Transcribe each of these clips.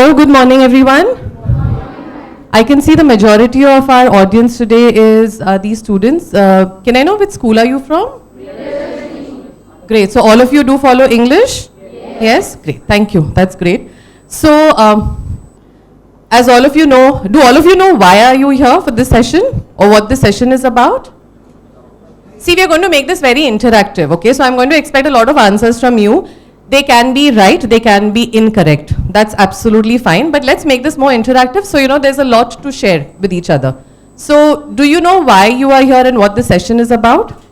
Hello, good morning everyone. I can see the majority of our audience today is these students. Can I know which school are you from? Great, so all of you do follow English? Yes? Great, thank you, that's great. So, as all of you know, do all of you know why are you here for this session or what this session is about? See, we are going to make this very interactive, okay? So I'm going to expect a lot of answers from you. They can be right, they can be incorrect. That's absolutely fine, but let's make this more interactive so you know there's a lot to share with each other. So, do you know why you are here and what the session is about?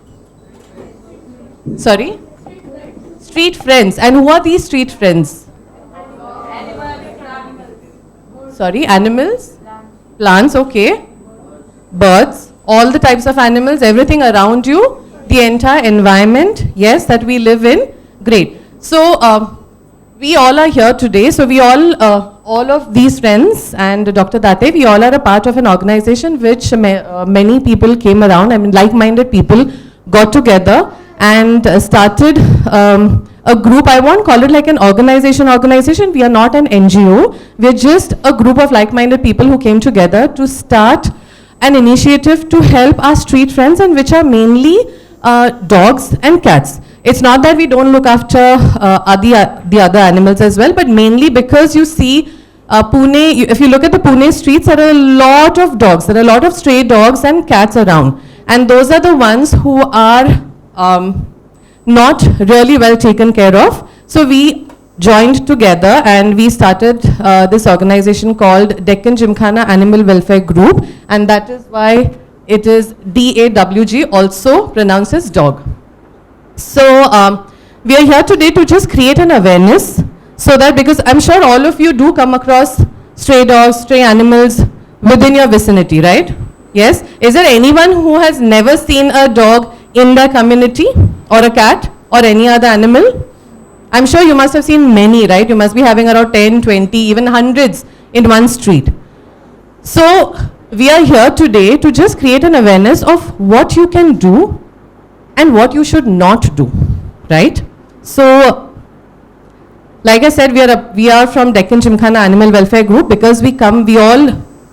Sorry? Street friends. And who are these street friends? Sorry, animals? Plants, okay. Birds, all the types of animals, everything around you, the entire environment, yes, that we live in. Great. So, we all are here today. So, we all of these friends and Dr. Date, we all are a part of an organization which many people came around. I mean, like-minded people got together and started a group. I won't call it like an organization. We are not an NGO. We are just a group of like-minded people who came together to start an initiative to help our street friends, and which are mainly dogs and cats. It's not that we don't look after the other animals as well, but mainly because you see Pune, if you look at the Pune streets, there are a lot of dogs, there are a lot of stray dogs and cats around. And those are the ones who are not really well taken care of. So we joined together and we started this organization called Deccan Gymkhana Animal Welfare Group, and that is why it is DAWG, also pronounced as dog. So we are here today to just create an awareness, so that, because I'm sure all of you do come across stray dogs, stray animals within your vicinity, right? Yes? Is there anyone who has never seen a dog in their community, or a cat, or any other animal? I'm sure you must have seen many, right? You must be having around 10, 20, even hundreds in one street. So we are here today to just create an awareness of what you can do and what you should not do, right? So, like I said, we are from Deccan Gymkhana Animal Welfare Group because we all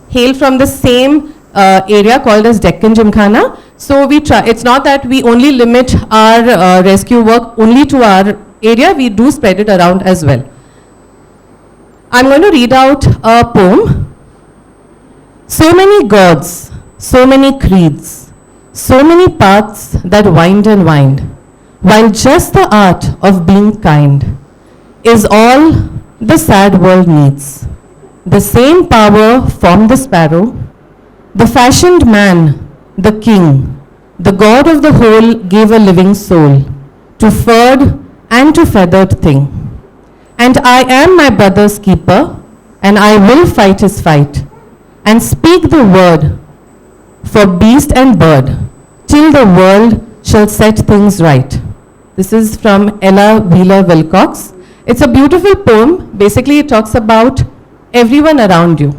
hail from the same area called as Deccan Gymkhana. So we try, it's not that we only limit our rescue work only to our area, we do spread it around as well. I'm going to read out a poem. So many gods, so many creeds, so many paths that wind and wind, while just the art of being kind is all the sad world needs. The same power formed the sparrow, the fashioned man, the king, the god of the whole gave a living soul to furred and to feathered thing. And I am my brother's keeper, and I will fight his fight, and speak the word for beast and bird, till the world shall set things right. This is from Ella Wheeler Wilcox. It's a beautiful poem. Basically, it talks about everyone around you,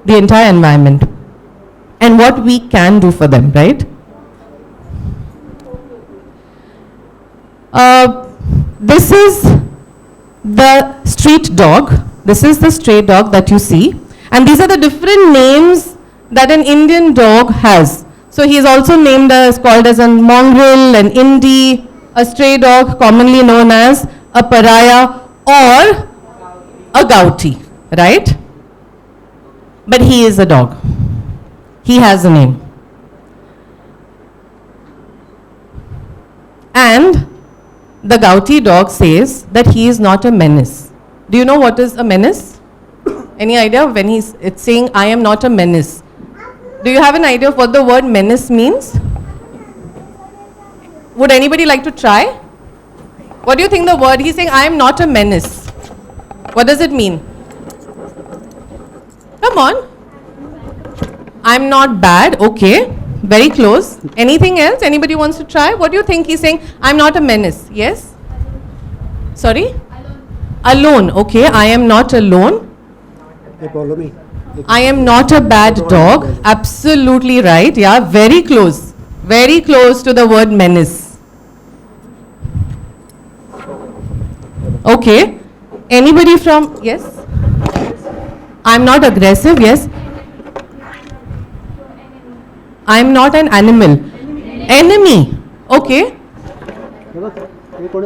the entire environment, and what we can do for them, right? This is the street dog. This is the stray dog that you see. And these are the different names that an Indian dog has. So he is also named as, called as a mongrel, an indie, a stray dog commonly known as a pariah or a gouty, right? But he is a dog. He has a name. And the gouty dog says that he is not a menace. Do you know what is a menace? Any idea when it's saying, I am not a menace? Do you have an idea of what the word menace means? Would anybody like to try? What do you think the word, he's saying, I am not a menace. What does it mean? Come on. I'm not bad, okay. Very close. Anything else? Anybody wants to try? What do you think he's saying? I'm not a menace. Yes? Sorry? Alone. Okay, I am not alone. They follow me. I am not a bad dog. Absolutely right. Yeah, very close. Very close to the word menace. Okay. Anybody from, yes? I'm not aggressive, yes. I'm not an animal. Enemy. Okay.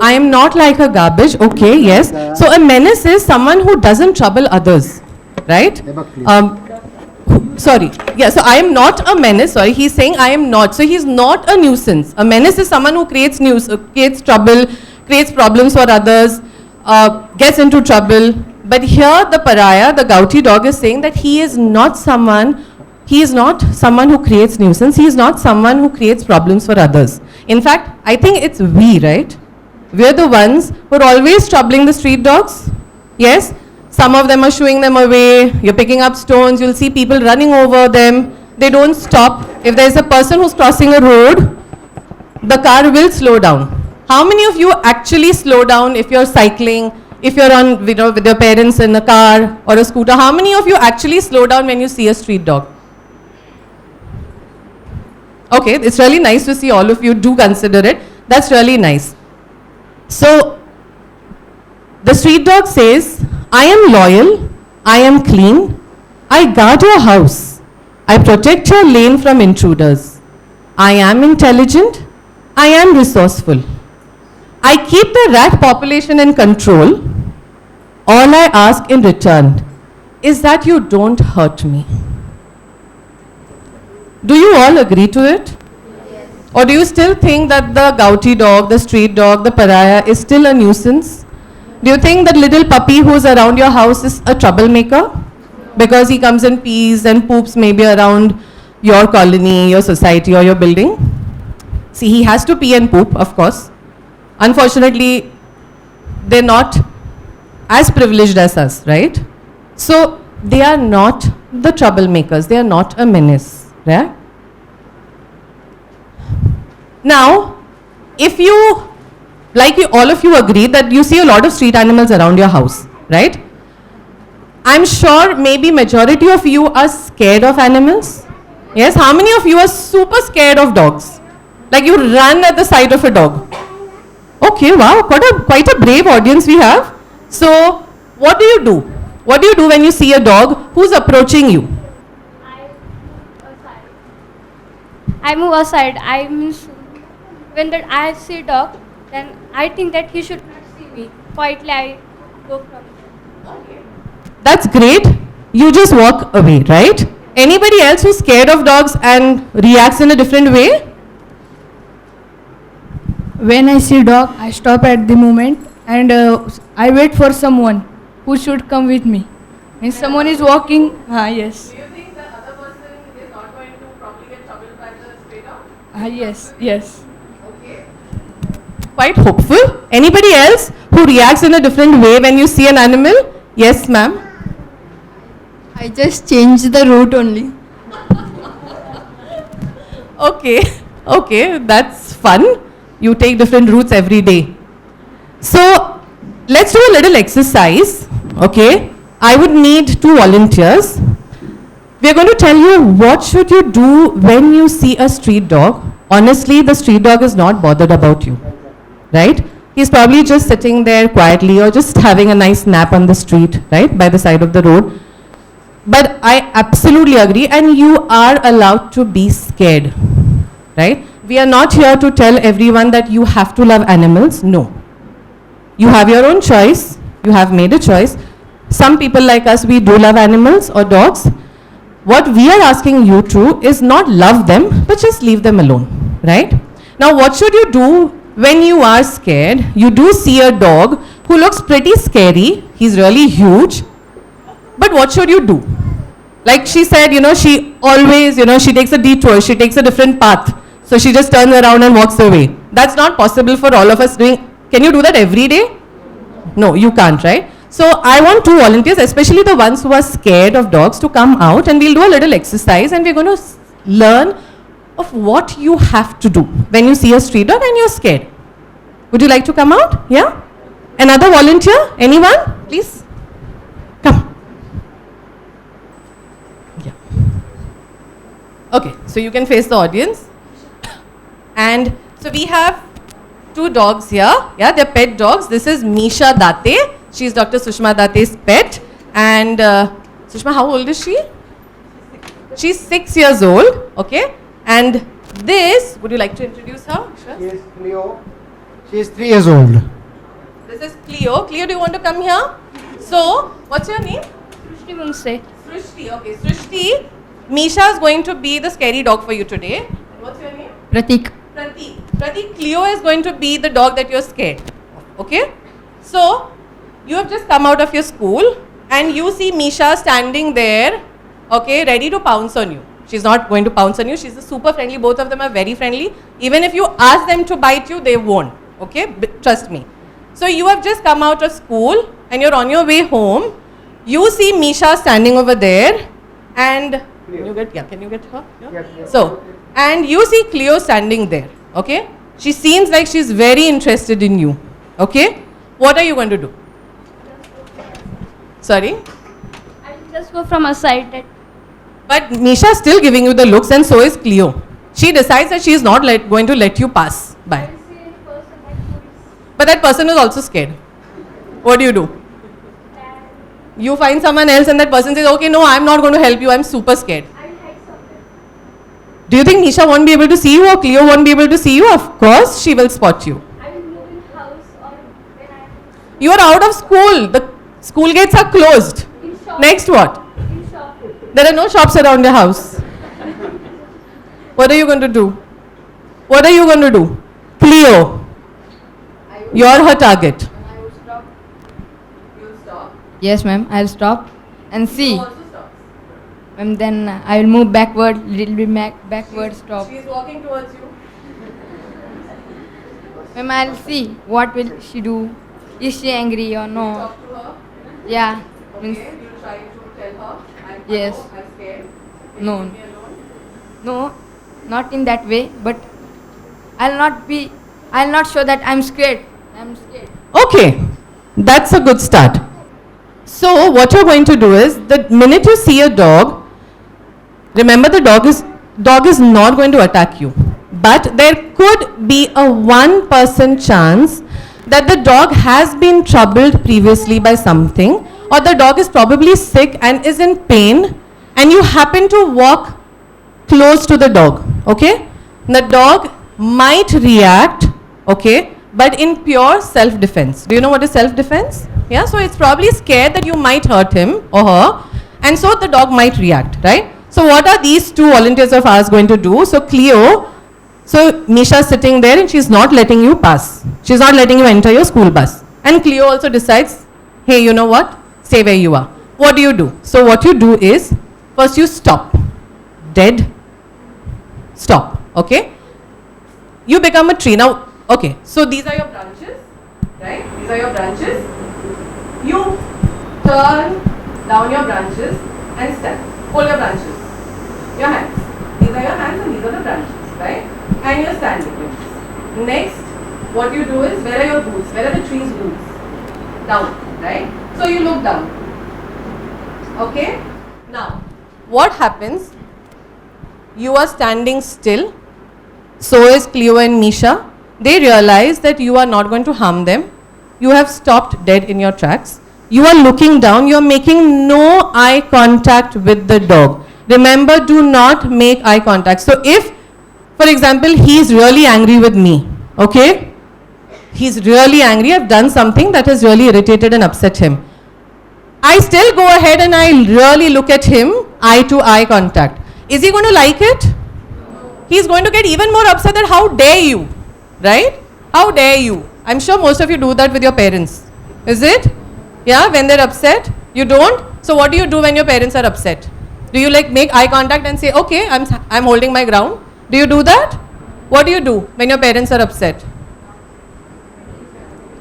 I am not like a garbage. Okay, yes. So a menace is someone who doesn't trouble others, right? Sorry. Yeah, so I am not a menace. Sorry, he's saying I am not. So he's not a nuisance. A menace is someone who creates creates trouble, creates problems for others, gets into trouble. But here the pariah, the gouty dog, is saying that he is not someone who creates nuisance. He is not someone who creates problems for others. In fact, I think it's we, right? We're the ones who are always troubling the street dogs. Yes? Some of them are shooing them away. You're picking up stones. You'll see people running over them. They don't stop. If there's a person who's crossing a road, the car will slow down. How many of you actually slow down if you're cycling, if you're on, with your parents in a car or a scooter? How many of you actually slow down when you see a street dog? Okay, it's really nice to see all of you do consider it. That's really nice. So, the street dog says, I am loyal, I am clean, I guard your house, I protect your lane from intruders, I am intelligent, I am resourceful, I keep the rat population in control. All I ask in return is that you don't hurt me. Do you all agree to it? Yes. Or do you still think that the gouty dog, the street dog, the pariah is still a nuisance? Do you think that little puppy who's around your house is a troublemaker? Because he comes and pees and poops maybe around your colony, your society or your building? See, he has to pee and poop, of course. Unfortunately, they're not as privileged as us, right? So, they are not the troublemakers. They are not a menace. Yeah? Now, if you, all of you agree that you see a lot of street animals around your house, right? I'm sure maybe majority of you are scared of animals. Yes? How many of you are super scared of dogs? Like you run at the sight of a dog. Okay, wow, quite a brave audience we have. So, what do you do? What do you do when you see a dog who's approaching you? I move aside. I means when I see dog, then I think that he should not see me. Quietly, I go from there. That's great. You just walk away, right? Anybody else who's scared of dogs and reacts in a different way? When I see dog, I stop at the moment and I wait for someone who should come with me. When someone is walking, yes. Do you think the other person is not going to probably get troubled by the stray dog? Yes. Okay. Quite hopeful. Anybody else who reacts in a different way when you see an animal? Yes, ma'am. I just change the route only. Okay, that's fun. You take different routes every day. So, let's do a little exercise, okay? I would need 2 volunteers. We're going to tell you what should you do when you see a street dog. Honestly, the street dog is not bothered about you, right? He's probably just sitting there quietly or just having a nice nap on the street, right, by the side of the road. But I absolutely agree, and you are allowed to be scared, right? We are not here to tell everyone that you have to love animals. No. You have your own choice. You have made a choice. Some people like us, we do love animals or dogs. What we are asking you to is not love them, but just leave them alone, right? Now, what should you do when you are scared? You do see a dog who looks pretty scary. He's really huge. But what should you do? Like she said, she always, she takes a detour. She takes a different path. So she just turns around and walks away. That's not possible for all of us doing. Can you do that every day? No, you can't, right? So I want 2 volunteers, especially the ones who are scared of dogs, to come out and we'll do a little exercise and we're going to learn of what you have to do when you see a street dog and you're scared. Would you like to come out? Yeah? Another volunteer? Anyone? Please. Come. Yeah. Okay, so you can face the audience. And so we have 2 dogs here. Yeah, they're pet dogs. This is Misha Date. She's Dr. Sushma Date's pet. And Sushma, how old is she? She's 6 years old, okay? And this, would you like to introduce her? She is Cleo. She is 3 years old. This is Cleo. Cleo, do you want to come here? So, what's your name? Srishti Mungse. Srishti, okay. Srishti, Misha is going to be the scary dog for you today. What's your name? Pratik. Pratik. Pratik, Cleo is going to be the dog that you're scared. Okay? So, you have just come out of your school and you see Misha standing there, okay, ready to pounce on you. She's not going to pounce on you. She's super friendly. Both of them are very friendly. Even if you ask them to bite you, they won't. Okay? Trust me. So, you have just come out of school and you're on your way home. You see Misha standing over there and can you get her? Yeah. So, and you see Cleo standing there, okay? She seems like she's very interested in you, okay? What are you going to do? Sorry? I will just go from aside that But Misha is still giving you the looks and so is Cleo. She decides that she is not going to let you pass I by. will see any person that who is But that person is also scared. What do? bad. You find someone else and that person says, okay, no, I'm not going to help you. I'm super scared. I will hide somewhere. Do you think Misha won't be able to see you or Cleo won't be able to see you? Of course, she will spot you. I will move in house or when I am You are out of school. The school gates are closed. in shop. Next what? In shop. There are no shops around your house. What are you going to do? What are you going to do? Cleo, you're her target. I will stop. You'll stop. Yes, ma'am. I'll stop and see. stops. And then I will move backward, little bit backward, stop. She's walking towards you. Ma'am, I'll see what will she do. Is she angry or no? Talk to her. Yeah. Means Okay, you try to tell her. Yes. I'm scared. Can No. you leave me alone? no, not in that way. But I'll not show that I'm scared. I'm scared. Okay, that's a good start. So what you're going to do is, the minute you see a dog, remember the dog is not going to attack you. But there could be a 1% chance that the dog has been troubled previously by something, or the dog is probably sick and is in pain, and you happen to walk close to the dog, okay? The dog might react, okay, but in pure self-defense. Do you know what is self-defense? Yeah, so it's probably scared that you might hurt him or her, and so the dog might react, right? So what are these two volunteers of ours going to do? So Cleo, so Misha's sitting there and she's not letting you pass. She's not letting you enter your school bus. And Cleo also decides, hey, you know what? Stay where you are. What do you do? So what you do is, first you stop. Dead. Stop. Okay? You become a tree. Now, okay, so these are your branches, right? These are your branches. You turn down your branches and stand. Hold your branches. Your hands. These are your hands and these are the branches, right? And you're standing. Next, what you do is, where are your roots? Where are the tree's roots? Down, right? So you look down. Okay? Now, what happens? You are standing still. So is Cleo and Misha. They realize that you are not going to harm them. You have stopped dead in your tracks. You are looking down. You are making no eye contact with the dog. Remember, do not make eye contact. So if, for example, he is really angry with me, okay? He's really angry. I've done something that has really irritated and upset him. I still go ahead and I really look at him, eye to eye contact. Is he going to like it? He's going to get even more upset that how dare you, right? How dare you? I'm sure most of you do that with your parents. Is it? Yeah, when they're upset? You don't? So what do you do when your parents are upset? Do you like make eye contact and say, okay, I'm holding my ground? Do you do that? What do you do when your parents are upset?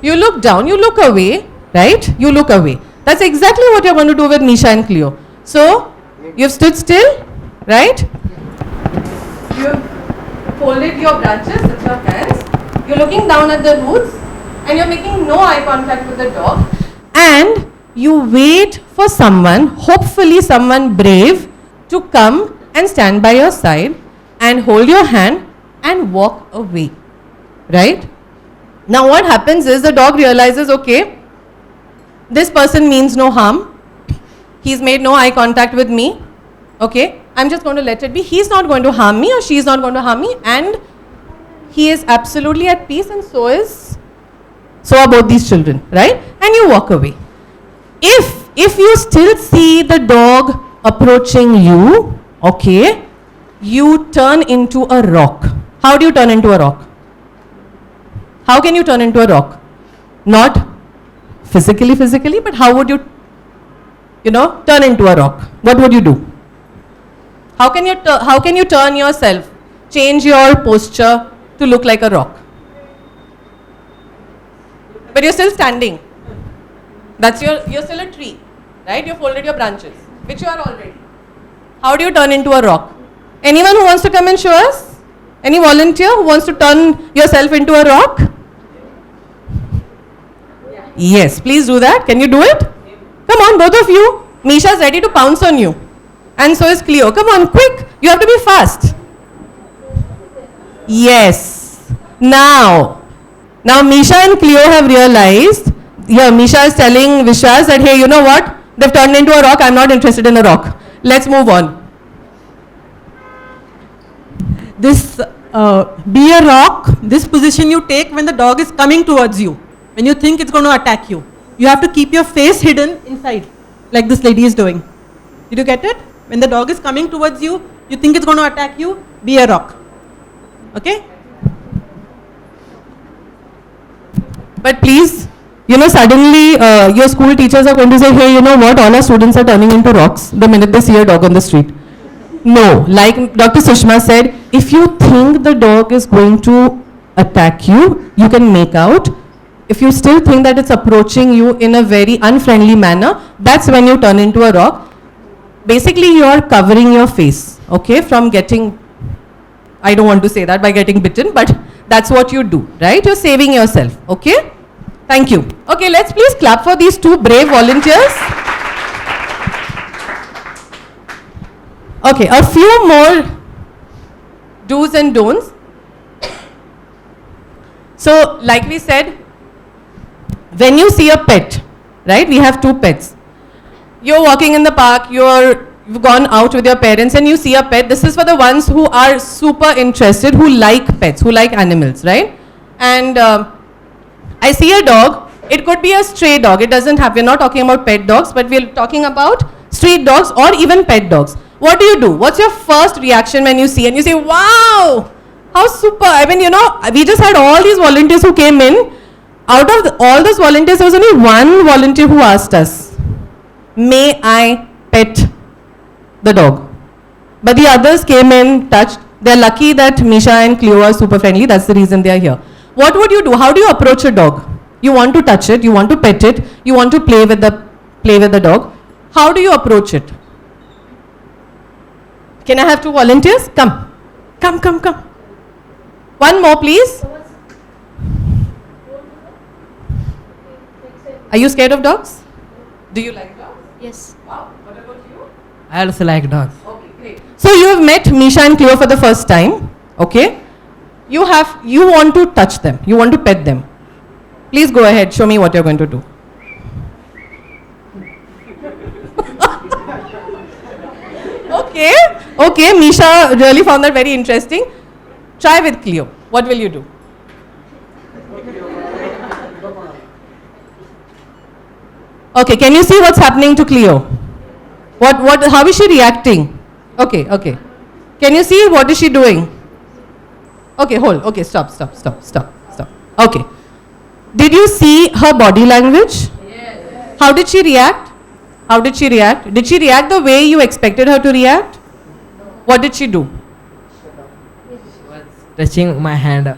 You look down, you look away, right? You look away. That's exactly what you're going to do with Misha and Cleo. So, you've stood still, right? You've folded your branches with your hands. You're looking down at the roots and you're making no eye contact with the dog. And you wait for someone, hopefully someone brave, to come and stand by your side and hold your hand and walk away, right? Now what happens is the dog realizes, okay, this person means no harm. He's made no eye contact with me. Okay, I'm just going to let it be. He's not going to harm me or she's not going to harm me, and he is absolutely at peace, and so are both these children, right? And you walk away. If you still see the dog approaching you, okay, you turn into a rock. How do you turn into a rock? How can you turn into a rock? Not physically, but how would you turn into a rock? What would you do? How can you turn yourself, change your posture to look like a rock? But you're still standing. You're still a tree, right? You folded your branches, which you are already. How do you turn into a rock? Anyone who wants to come and show us? Any volunteer who wants to turn yourself into a rock? Yes, please do that. Can you do it? Come on, both of you. Misha is ready to pounce on you. And so is Cleo. Come on, quick. You have to be fast. Yes. Now Misha and Cleo have realized. Here, Misha is telling Vishwas that, hey, you know what? They've turned into a rock. I'm not interested in a rock. Let's move on. This be a rock, this position you take when the dog is coming towards you, when you think it's going to attack you. You have to keep your face hidden inside, like this lady is doing. Did you get it? When the dog is coming towards you, you think it's going to attack you, be a rock. Okay? But please, suddenly your school teachers are going to say, hey, you know what, all our students are turning into rocks the minute they see a dog on the street. No, like Dr. Sushma said, if you think the dog is going to attack you, you can make out. If you still think that it's approaching you in a very unfriendly manner, that's when you turn into a rock. Basically, you are covering your face, okay, from getting, I don't want to say that, by getting bitten, but that's what you do, right? You're saving yourself, okay? Thank you. Okay, let's please clap for these two brave volunteers. Okay, a few more do's and don'ts. So, like we said, when you see a pet, right? We have two pets. You're walking in the park, you've gone out with your parents and you see a pet. This is for the ones who are super interested, who like pets, who like animals, right? And I see a dog. It could be a stray dog. It doesn't have, we're not talking about pet dogs, but we're talking about street dogs or even pet dogs. What do? What's your first reaction when you see and you say, wow, how super. I mean, we just had all these volunteers who came in. Out of all those volunteers, there was only one volunteer who asked us, may I pet the dog? But the others came in, touched. They're lucky that Misha and Cleo are super friendly. That's the reason they are here. What would you do? How do you approach a dog? You want to touch it, you want to pet it, you want to play with the dog. How do you approach it? Can I have two volunteers? Come. One more, please. Are you scared of dogs? Do you like dogs? Yes. Wow. What about you? I also like dogs. Okay, great. So you have met Misha and Cleo for the first time. Okay. You want to touch them. You want to pet them. Please go ahead. Show me what you're going to do. Okay, Misha really found that very interesting. Try with Cleo. What will you do? Okay, can you see what's happening to Cleo? How is she reacting? Okay. Can you see what is she doing? Okay, hold. Okay, stop. Okay. Did you see her body language? Yes. How did she react? Did she react the way you expected her to react? What did she do? She was touching my hand.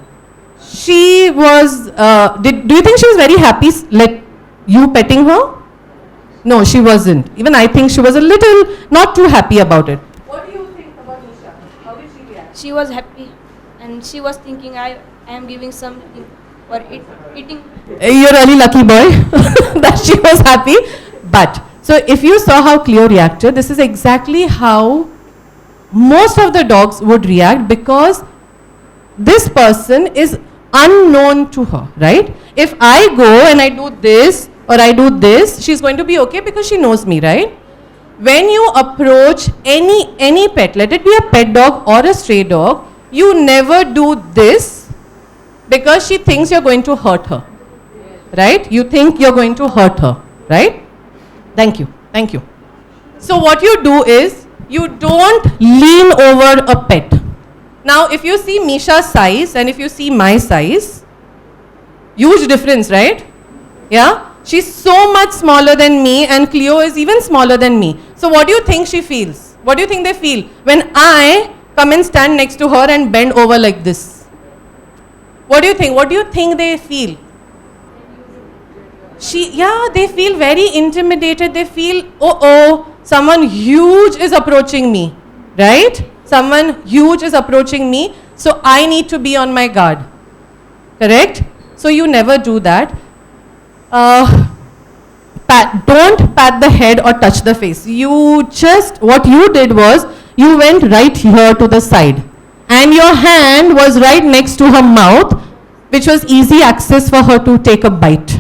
She was, do you think she was very happy you petting her? No, she wasn't. Even I think she was a little not too happy about it. What do you think about Nisha? How did she react? She was happy and she was thinking I am giving something for eating. You're really lucky boy that she was happy. But, so if you saw how Cleo reacted, this is exactly how most of the dogs would react, because this person is unknown to her, right? If I go and I do this or I do this, she's going to be okay because she knows me, right? when you approach any pet, let it be a pet dog or a stray dog, you never do this because she thinks you're going to hurt her. Right? You think you're going to hurt her. Right? Thank you. Thank you. So what you do is, you don't lean over a pet. Now, if you see Misha's size and if you see my size, huge difference, right? Yeah? She's so much smaller than me and Cleo is even smaller than me. So what do you think she feels? What do you think they feel when I come and stand next to her and bend over like this? What do you think? What do you think they feel? They feel very intimidated. They feel, someone huge is approaching me, right? Someone huge is approaching me, so I need to be on my guard. Correct? So you never do that. Don't pat the head or touch the face. What you did was, you went right here to the side and your hand was right next to her mouth, which was easy access for her to take a bite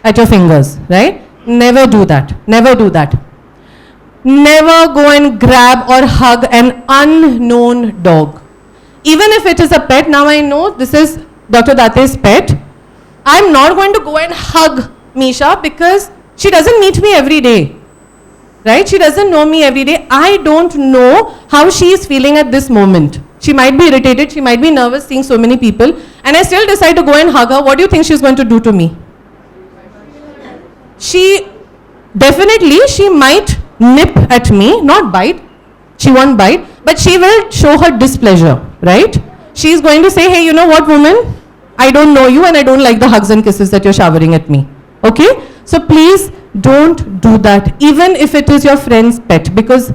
at your fingers, right? Never do that. Never do that. Never go and grab or hug an unknown dog. Even if it is a pet, now I know this is Dr. Date's pet. I'm not going to go and hug Misha because she doesn't meet me every day. Right? She doesn't know me every day. I don't know how she is feeling at this moment. She might be irritated, she might be nervous seeing so many people, and I still decide to go and hug her. What do you think she's going to do to me? She might nip at me, not bite. She won't bite, but she will show her displeasure, right? She's going to say, hey, you know what, woman? I don't know you and I don't like the hugs and kisses that you're showering at me. Okay? So please don't do that, even if it is your friend's pet, because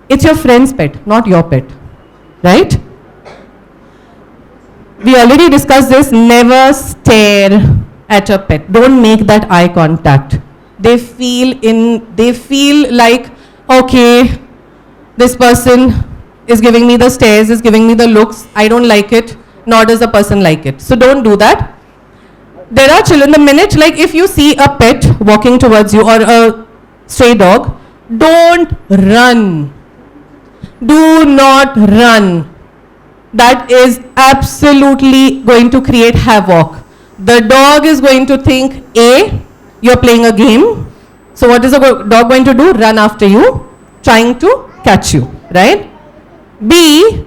it's your friend's pet, not your pet. Right? We already discussed this. Never stare at a pet. Don't make that eye contact. They feel like, okay, this person is giving me the stares, is giving me the looks. I don't like it, nor does the person like it. So don't do that. There are children, the minute, like if you see a pet walking towards you or a stray dog, don't run. Do not run. That is absolutely going to create havoc. The dog is going to think, A, you're playing a game. So what is the dog going to do? Run after you, trying to catch you, right? B,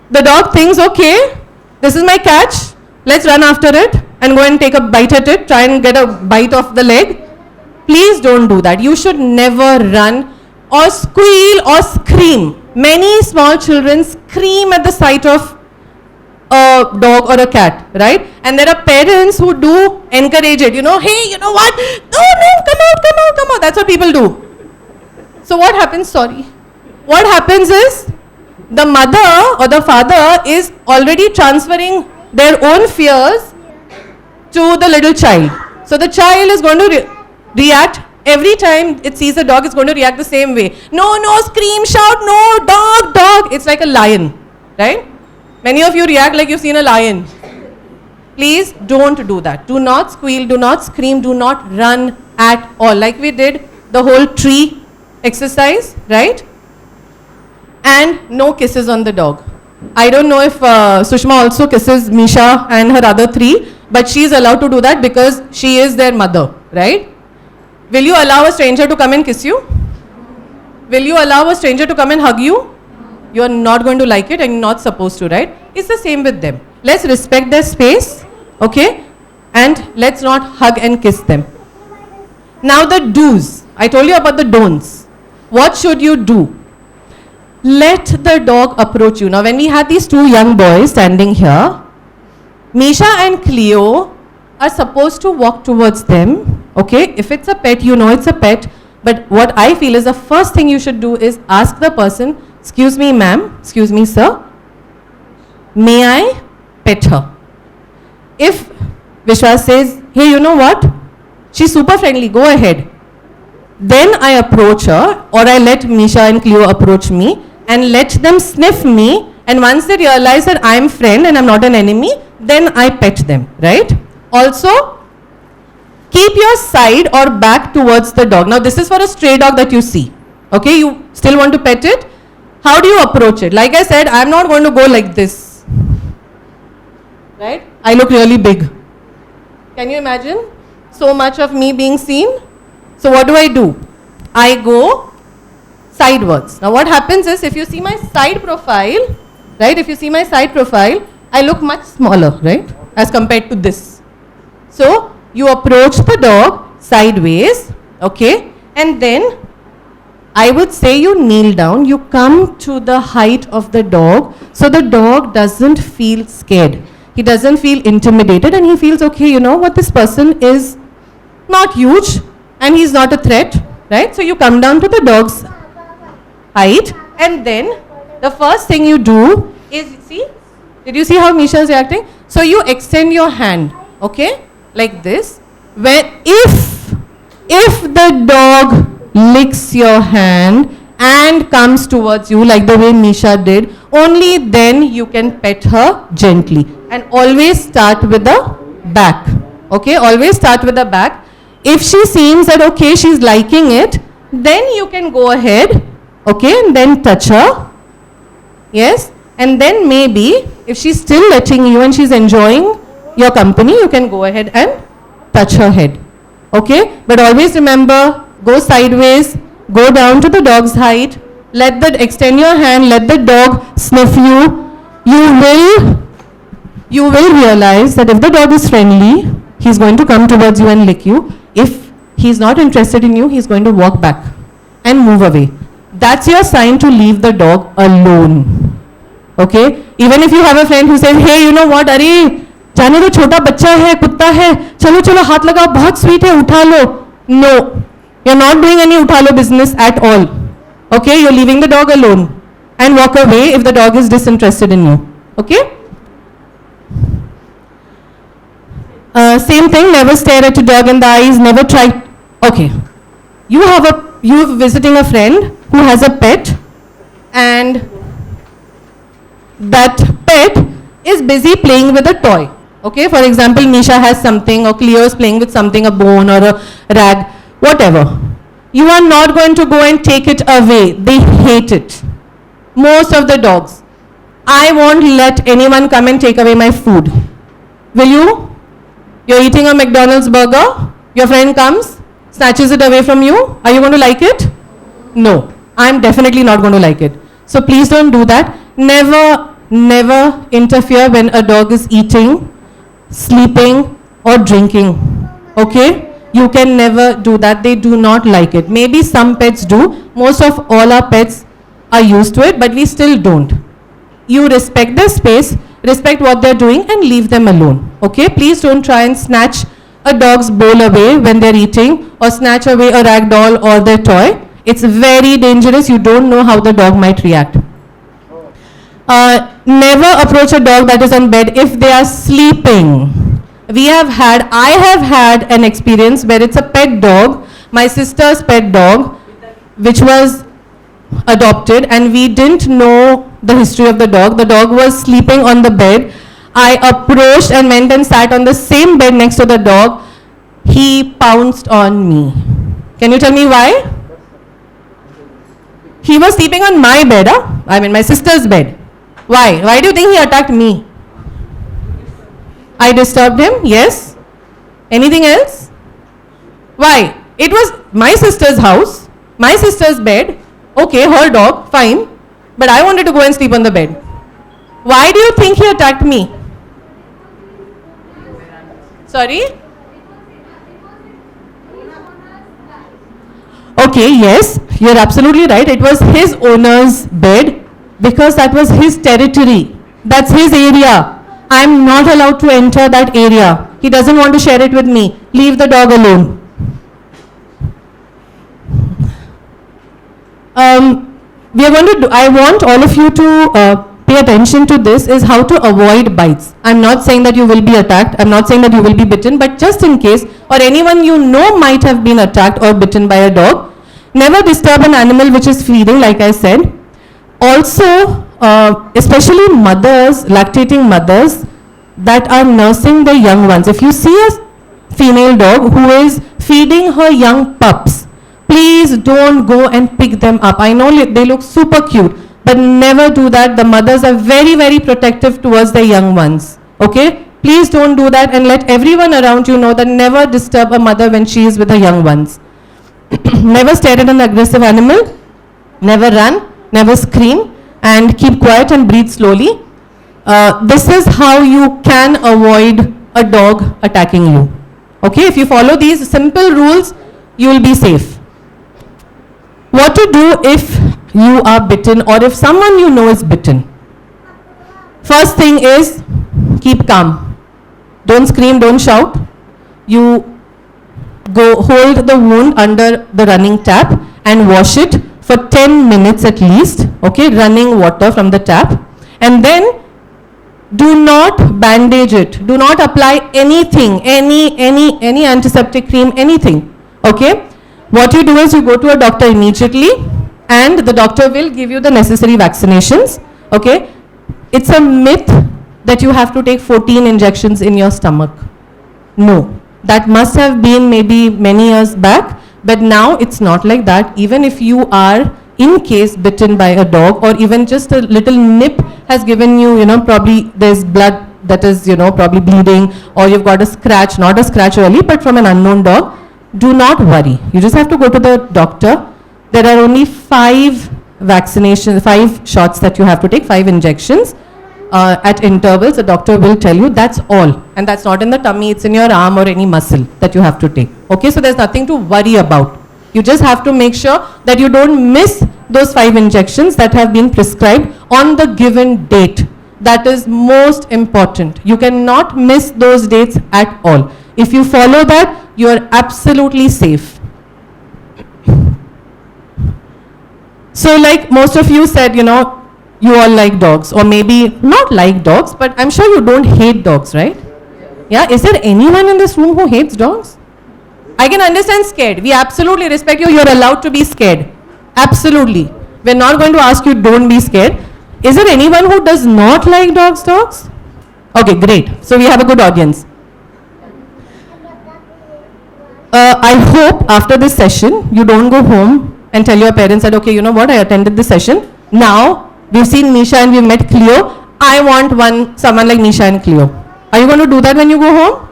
the dog thinks, okay, this is my catch. Let's run after it and go and take a bite at it, try and get a bite of the leg. Please don't do that. You should never run or squeal or scream. Many small children scream at the sight of a dog or a cat, right? And there are parents who do encourage it. You know, hey, you know what? No, come out. That's what people do. So what happens? What happens is the mother or the father is already transferring their own fears to the little child. So the child is going to react. Every time it sees a dog, it's going to react the same way. No, scream, shout, no, dog. It's like a lion, right? Many of you react like you've seen a lion. Please don't do that. Do not squeal, do not scream, do not run at all. Like we did the whole tree exercise, right? And no kisses on the dog. I don't know if Sushma also kisses Misha and her other three, but she is allowed to do that because she is their mother, right? Will you allow a stranger to come and kiss you? Will you allow a stranger to come and hug you? You are not going to like it and you're not supposed to, right? It's the same with them. Let's respect their space, okay? And let's not hug and kiss them. Now the do's. I told you about the don'ts. What should you do? Let the dog approach you. Now when we had these two young boys standing here, Misha and Cleo are supposed to walk towards them. Okay, if it's a pet, you know it's a pet. But what I feel is the first thing you should do is ask the person, excuse me ma'am, excuse me sir, may I pet her? If Vishwas says, hey, you know what, she's super friendly, go ahead. Then I approach her, or I let Misha and Cleo approach me and let them sniff me, and once they realize that I'm friend and I'm not an enemy, then I pet them, right? Also, keep your side or back towards the dog. Now this is for a stray dog that you see. Okay, you still want to pet it? How do you approach it? Like I said, I'm not going to go like this. Right? I look really big. Can you imagine? So much of me being seen. So what do? I go sidewards. Now what happens is, if you see my side profile, right? If you see my side profile, I look much smaller, right? As compared to this. So you approach the dog sideways, okay? And then I would say you kneel down, you come to the height of the dog, so the dog doesn't feel scared. He doesn't feel intimidated, and he feels, okay, you know what, this person is not huge and he's not a threat, right? So you come down to the dog's height, and then the first thing you do is, see, did you see how Misha is reacting? So you extend your hand, okay, like this. When if the dog licks your hand and comes towards you like the way Misha did, only then you can pet her gently, and always start with the back. Okay, always start with the back. If she seems that okay, she's liking it, then you can go ahead, okay, and then touch her. Yes, and then maybe if she's still letting you and she's enjoying your company, you can go ahead and touch her head. Okay, but always remember, go sideways, go down to the dog's height, extend your hand, let the dog sniff you. You will realize that if the dog is friendly, he's going to come towards you and lick you. If he's not interested in you, he's going to walk back and move away. That's your sign to leave the dog alone. Okay? Even if you have a friend who says, hey, you know what, अरे जाने दो, छोटा बच्चा है, कुत्ता है, चलो चलो हाथ लगाओ, बहुत sweet है, उठा लो. No, you're not doing any उठा लो business at all. Okay, you're leaving the dog alone and walk away if the dog is disinterested in you. Okay? Same thing, never stare at your dog in the eyes, never try. Okay, you're visiting a friend who has a pet, and that pet is busy playing with a toy. Okay, for example, Nisha has something, or Cleo is playing with something, a bone or a rag, whatever. You are not going to go and take it away. They hate it. Most of the dogs. I won't let anyone come and take away my food. Will you? You're eating a McDonald's burger, your friend comes, snatches it away from you. Are you going to like it? No, I'm definitely not going to like it. So please don't do that. Never interfere when a dog is eating, sleeping or drinking. Okay? You can never do that. They do not like it. Maybe some pets do. Most of all our pets are used to it, but we still don't. You respect their space, respect what they're doing, and leave them alone. Okay? Please don't try and snatch a dog's bowl away when they're eating, or snatch away a rag doll or their toy. It's very dangerous. You don't know how the dog might react. Never approach a dog that is on bed if they are sleeping. I have had an experience where it's a pet dog, my sister's pet dog, which was adopted, and we didn't know the history of the dog. The dog was sleeping on the bed. I approached and went and sat on the same bed next to the dog. He pounced on me. Can you tell me why? He was sleeping on my bed, my sister's bed. Why? Why do you think he attacked me? I disturbed him? Yes. Anything else? Why? It was my sister's house, my sister's bed. Okay, her dog, fine. But I wanted to go and sleep on the bed. Why do you think he attacked me? Sorry? Okay, yes, you're absolutely right. It was his owner's bed because that was his territory. That's his area. I'm not allowed to enter that area. He doesn't want to share it with me. Leave the dog alone. I want all of you to pay attention to this, is how to avoid bites. I'm not saying that you will be attacked. I'm not saying that you will be bitten, but just in case, or anyone you know might have been attacked or bitten by a dog, never disturb an animal which is feeding, like I said. Also, especially mothers, lactating mothers that are nursing their young ones. If you see a female dog who is feeding her young pups, please don't go and pick them up. I know they look super cute, but never do that. The mothers are very, very protective towards their young ones. Okay? Please don't do that, and let everyone around you know that never disturb a mother when she is with her young ones. Never stare at an aggressive animal, never run, never scream, and keep quiet and breathe slowly. This is how you can avoid a dog attacking you. Okay, if you follow these simple rules, you will be safe. What to do if you are bitten or if someone you know is bitten? First thing is keep calm. Don't scream, don't shout. You go hold the wound under the running tap and wash it for 10 minutes at least. Okay, running water from the tap. And then do not bandage it. Do not apply anything, any antiseptic cream, anything. Okay? What you do is you go to a doctor immediately and the doctor will give you the necessary vaccinations. Okay? It's a myth that you have to take 14 injections in your stomach. No. That must have been maybe many years back, but now it's not like that. Even if you are in case bitten by a dog or even just a little nip has given you, probably there's blood that is, probably bleeding, or you've got a scratch, not a scratch really, but from an unknown dog, do not worry. You just have to go to the doctor. There are only 5 vaccinations, 5 shots that you have to take, 5 injections. At intervals, the doctor will tell you that's all, and that's not in the tummy, it's in your arm or any muscle that you have to take. Okay, so there's nothing to worry about. You just have to make sure that you don't miss those 5 injections that have been prescribed on the given date. That is most important. You cannot miss those dates at all. If you follow that, you are absolutely safe. So like most of you said, you all like dogs, or maybe not like dogs, but I'm sure you don't hate dogs, right? Yeah, is there anyone in this room who hates dogs? I can understand scared. We absolutely respect you. You're allowed to be scared. Absolutely. We're not going to ask you don't be scared. Is there anyone who does not like dogs? Okay, great. So we have a good audience. I hope after this session, you don't go home and tell your parents that, okay, you know what, I attended this session. Now, we've seen Nisha and we've met Cleo. I want someone like Nisha and Cleo. Are you going to do that when you go home?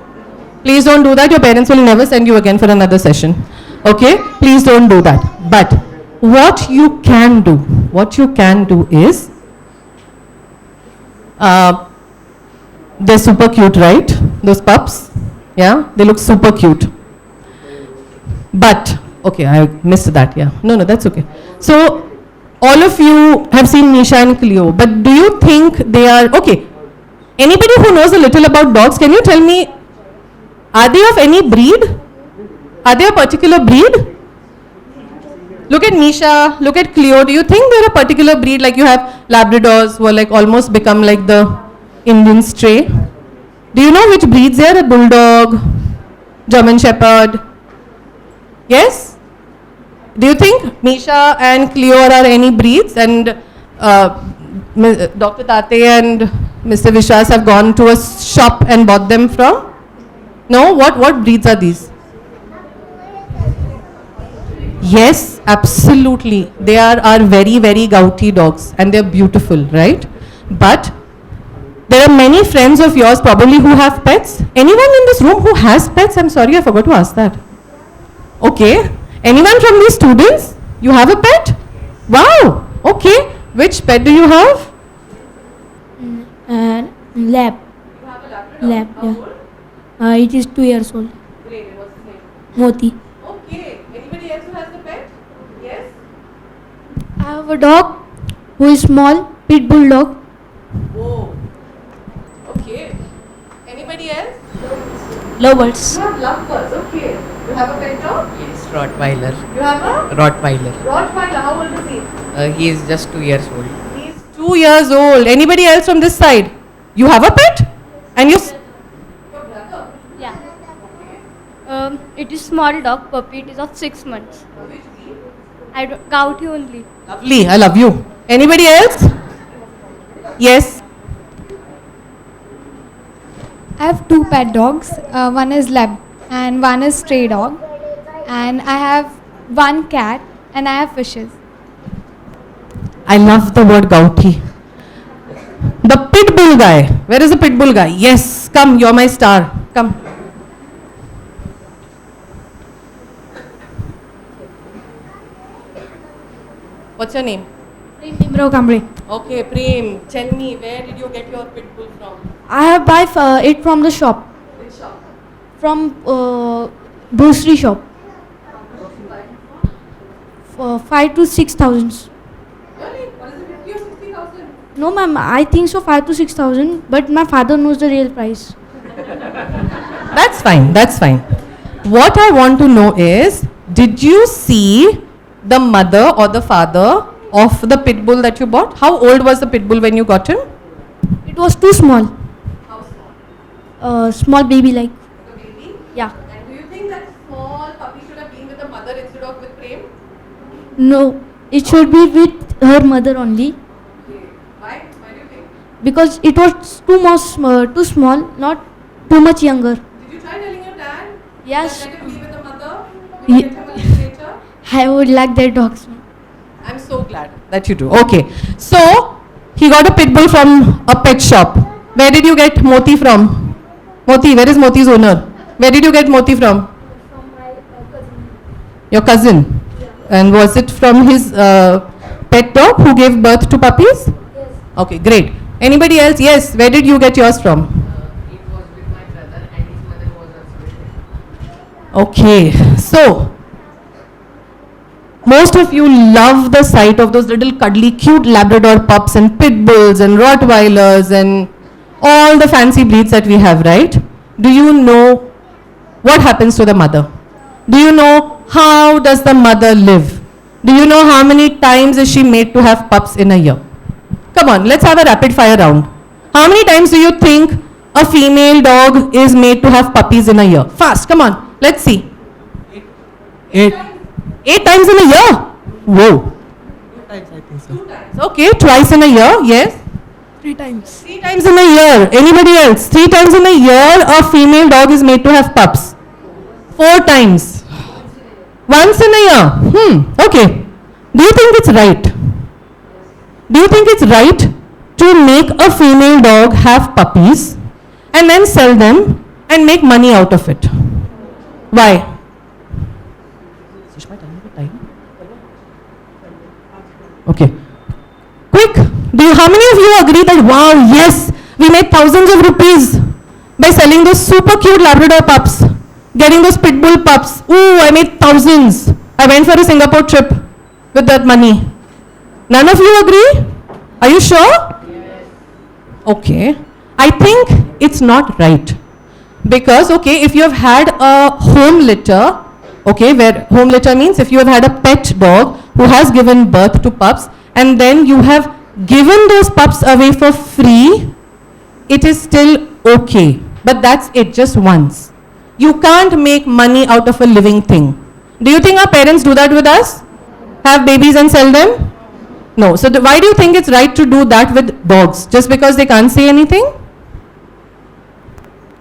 Please don't do that. Your parents will never send you again for another session. Okay? Please don't do that. But what you can do is, they're super cute, right? Those pups. Yeah? They look super cute. But, okay, I missed that. Yeah. No, that's okay. So, all of you have seen Nisha and Cleo, but do you think they are, okay, anybody who knows a little about dogs, can you tell me, are they of any breed? Are they a particular breed? Look at Nisha, look at Cleo, do you think they're a particular breed, like you have Labradors who are like almost become like the Indian stray? Do you know which breeds they are? A Bulldog, German Shepherd? Yes? Do you think Nisha and Cleo are any breeds, and Dr. Tate and Mr. Vishwas have gone to a shop and bought them from? No? What breeds are these? Yes, absolutely. They are very, very gouty dogs and they're beautiful, right? But there are many friends of yours probably who have pets. Anyone in this room who has pets? I'm sorry, I forgot to ask that. Okay. Anyone from these students? You have a pet? Wow. Okay. Which pet do you have? Lab. You have a Labrador? Lab, How yeah. old? It is 2 years old. Great. What's his name? Moti. Okay. Anybody else who has a pet? Yes? I have a dog who is small, pit bull dog. Oh. Okay. Anybody else? Lovebirds. You have lovebirds. Okay. You have a pet dog? Yes, Rottweiler. You have a Rottweiler. Rottweiler. How old is he? He is just 2 years old. He's 2 years old. Anybody else from this side? You have a pet? And you... Yeah. It is small dog puppy. It is of 6 months. Gouty only. Lovely. I love you. Anybody else? Yes. I have 2 pet dogs. One is lab and one is stray dog. And I have one cat, and I have fishes. I love the word gouty. The pit bull guy. Where is the pit bull guy? Yes, come, you're my star. Come. What's your name? Nimrao Kamble. Okay, Prem, tell me, where did you get your pit bull from? I have buy it from the shop. Which shop? From grocery shop. 5 to 6,000. Really? What is it, 50 or 60,000? No, ma'am. I think so 5 to 6,000. But my father knows the real price. That's fine, that's fine. What I want to know is, did you see the mother or the father of the pit bull that you bought? How old was the pit bull when you got him? It was too small. How small? Small baby like. The baby? Yeah. And do you think that small puppy should have been with the mother instead of with Prem? No. It should be with her mother only. Okay. Why? Why do you think? Because it was too small, not too much younger. Did you try telling your dad? Yes. That let him be with the mother? We'll Ye- get him a little later. I would like their dogs. I'm so glad that you do. Okay. So, he got a pit bull from a pet shop. Where did you get Moti from? Moti, where is Moti's owner? Where did you get Moti from? From my cousin. Your cousin? And was it from his pet dog who gave birth to puppies? Yes. Okay, great. Anybody else? Yes. Where did you get yours from? It was with my brother and his mother was also with him. Okay. So, most of you love the sight of those little cuddly, cute Labrador pups and pit bulls and Rottweilers and all the fancy breeds that we have, right? Do you know what happens to the mother? Do you know how does the mother live? Do you know how many times is she made to have pups in a year? Come on, let's have a rapid fire round. How many times do you think a female dog is made to have puppies in a year? Fast, come on, let's see. 8 8 times in a year? Whoa. times, I think so. Okay, twice in a year, yes? 3 times. 3 times in a year. Anybody else? 3 times in a year, a female dog is made to have pups. 4 times. Once in a year. Okay. Do you think it's right? Do you think it's right to make a female dog have puppies and then sell them and make money out of it? Why? Okay. Quick. How many of you agree that, wow, yes, we made thousands of rupees by selling those super cute Labrador pups, getting those pit bull pups. Ooh, I made thousands. I went for a Singapore trip with that money. None of you agree? Are you sure? Yes. Okay. I think it's not right. Because, okay, if you have had a home litter, okay, where home litter means if you have had a pet dog who has given birth to pups and then you have given those pups away for free, it is still okay. But that's it, just once. You can't make money out of a living thing. Do you think our parents do that with us? Have babies and sell them? No. So why do you think it's right to do that with dogs? Just because they can't say anything?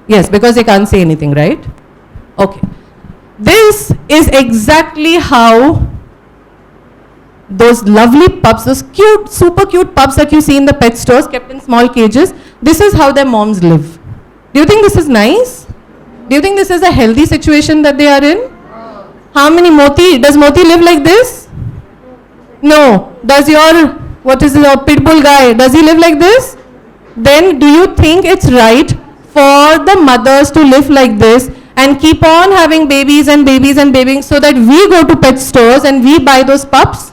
Yes, because they can't say anything, right? Okay. This is exactly how those lovely pups, those cute, super cute pups that you see in the pet stores kept in small cages, this is how their moms live. Do you think this is nice? Do you think this is a healthy situation that they are in? How many does Moti live like this? No. Does your pit bull guy, does he live like this? Then do you think it's right for the mothers to live like this and keep on having babies and babies and babies so that we go to pet stores and we buy those pups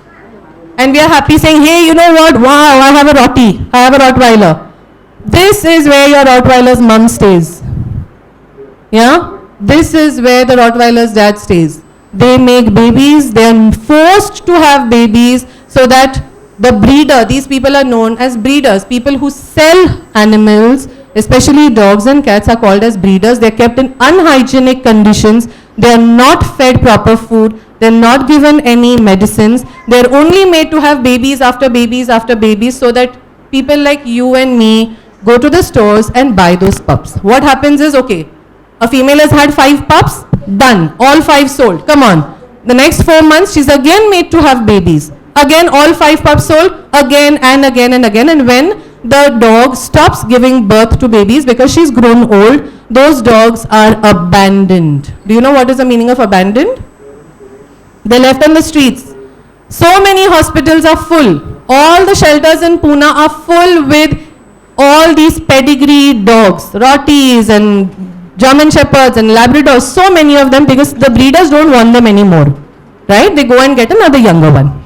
and we are happy saying, hey, you know what, wow, I have a Rottie, I have a Rottweiler. This is where your Rottweiler's mom stays. Yeah? This is where the Rottweiler's dad stays. They make babies, they are forced to have babies so that the breeder, these people are known as breeders, people who sell animals, especially dogs and cats are called as breeders. They are kept in unhygienic conditions. They are not fed proper food. They are not given any medicines. They are only made to have babies after babies after babies so that people like you and me go to the stores and buy those pups. What happens is, okay, a female has had 5 pups, done, all 5 sold. Come on. The next 4 months, she's again made to have babies. Again, all 5 pups sold, again and again and again. And when the dog stops giving birth to babies because she's grown old, those dogs are abandoned. Do you know what is the meaning of abandoned? They're left on the streets. So many hospitals are full. All the shelters in Pune are full with all these pedigree dogs, Rotties and German Shepherds and Labradors, so many of them, because the breeders don't want them anymore, right? They go and get another younger one.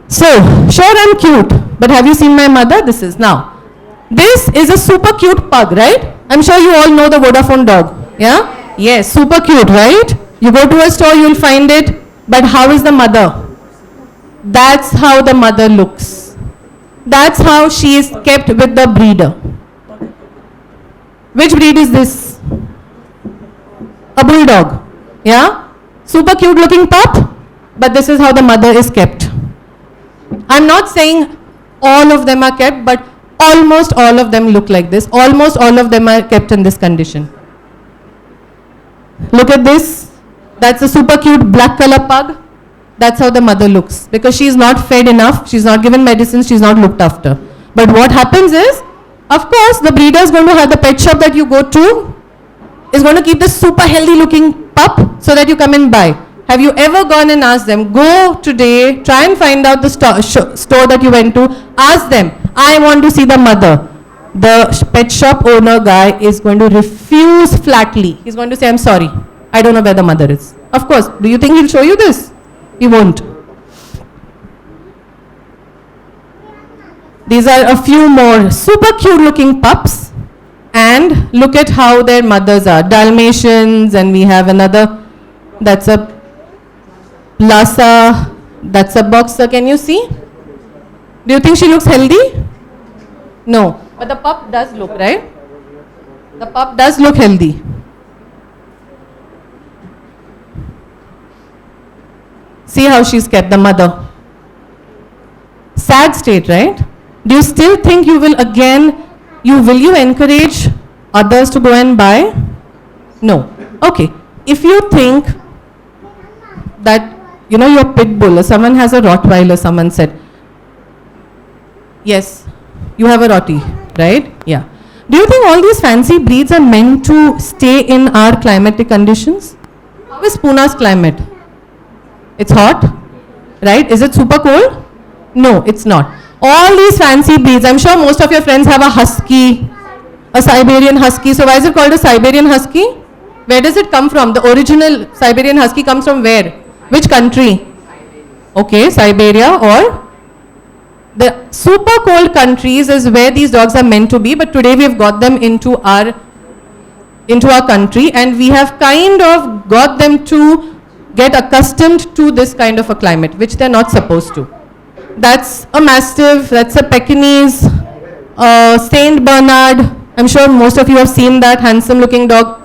So, sure, I'm cute, but have you seen my mother? This is now. This is a super cute pug, right? I'm sure you all know the Vodafone dog, yeah? Yes, super cute, right? You go to a store, you'll find it, but how is the mother? That's how the mother looks. That's how she is kept with the breeder. Which breed is this? A bulldog. Yeah? Super cute looking pup, but this is how the mother is kept. I'm not saying all of them are kept, but almost all of them look like this. Almost all of them are kept in this condition. Look at this. That's a super cute black color pug. That's how the mother looks, because she is not fed enough, she's not given medicine, she's not looked after. But what happens is, of course, the breeder is going to have the pet shop that you go to, is going to keep this super healthy looking pup so that you come and buy. Have you ever gone and asked them, go today, try and find out the store that you went to, ask them, I want to see the mother. The pet shop owner guy is going to refuse flatly. He's going to say, I'm sorry, I don't know where the mother is. Of course, do you think he'll show you this? He won't. These are a few more super cute looking pups, and look at how their mothers are. Dalmatians, and we have another, that's a Lhasa, that's a boxer. Can you see? Do you think she looks healthy? No, but the pup does look, right? The pup does look healthy. See how she's kept, the mother. Sad state, right? Do you still think you will will you encourage others to go and buy? No. Okay. If you think that, your pit bull, or someone has a Rottweiler, someone said, yes, you have a Rottie, right? Yeah. Do you think all these fancy breeds are meant to stay in our climatic conditions? How is Pune's climate? It's hot, right? Is it super cold? No, it's not. All these fancy breeds, I'm sure most of your friends have a husky, a Siberian husky. So why is it called a Siberian husky? Where does it come from? The original Siberian husky comes from where? Which country? Okay, Siberia, or the super cold countries is where these dogs are meant to be, but today we've got them into our country, and we have kind of got them to get accustomed to this kind of a climate, which they're not supposed to. That's a Mastiff, that's a Pekingese, Saint Bernard. I'm sure most of you have seen that handsome looking dog.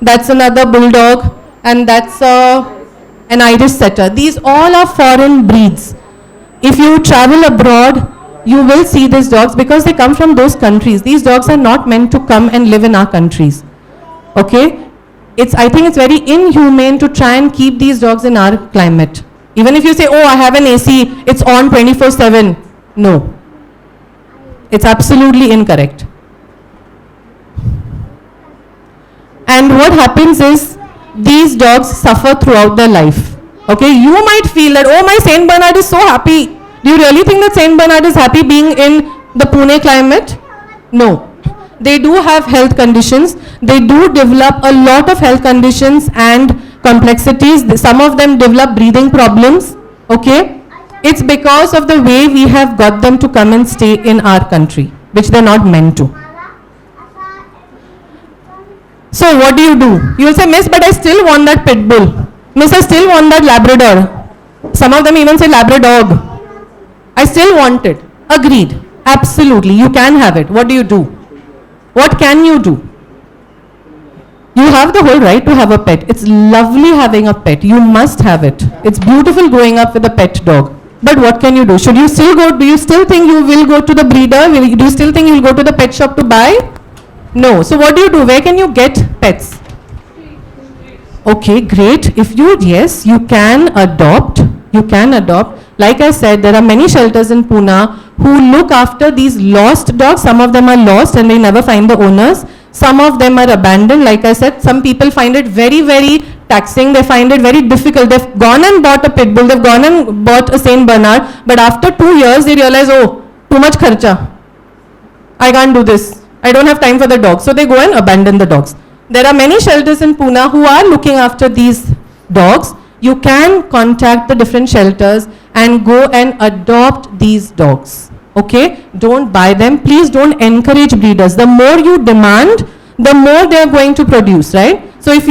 That's another bulldog, and that's an Irish setter. These all are foreign breeds. If you travel abroad, you will see these dogs because they come from those countries. These dogs are not meant to come and live in our countries. Okay? I think it's very inhumane to try and keep these dogs in our climate. Even if you say, oh, I have an AC, it's on 24/7. No. It's absolutely incorrect. And what happens is, these dogs suffer throughout their life. Okay, you might feel that, oh, my Saint Bernard is so happy. Do you really think that Saint Bernard is happy being in the Pune climate? No. They do have health conditions. They do develop a lot of health conditions and complexities. Some of them develop breathing problems. Okay, it's because of the way we have got them to come and stay in our country, which they're not meant to. So what do? You will say, Miss, but I still want that pit bull. Miss, I still want that Labrador. Some of them even say Labrador. I still want it. Agreed. Absolutely. You can have it. What do? What can you do? You have the whole right to have a pet. It's lovely having a pet. You must have it. It's beautiful growing up with a pet dog. But what can you do? Should you still go? Do you still think you will go to the breeder? Do you still think you'll go to the pet shop to buy? No. So what do? Where can you get pets? Okay, great. If you, yes, you can adopt. You can adopt. Like I said, there are many shelters in Pune who look after these lost dogs. Some of them are lost and they never find the owners. Some of them are abandoned. Like I said, some people find it very, very taxing. They find it very difficult. They've gone and bought a pit bull. They've gone and bought a Saint Bernard. But after 2 years, they realize, oh, too much kharcha. I can't do this. I don't have time for the dogs. So they go and abandon the dogs. There are many shelters in Pune who are looking after these dogs. You can contact the different shelters and go and adopt these dogs. Okay? Don't buy them. Please don't encourage breeders. The more you demand, the more they are going to produce, right? So if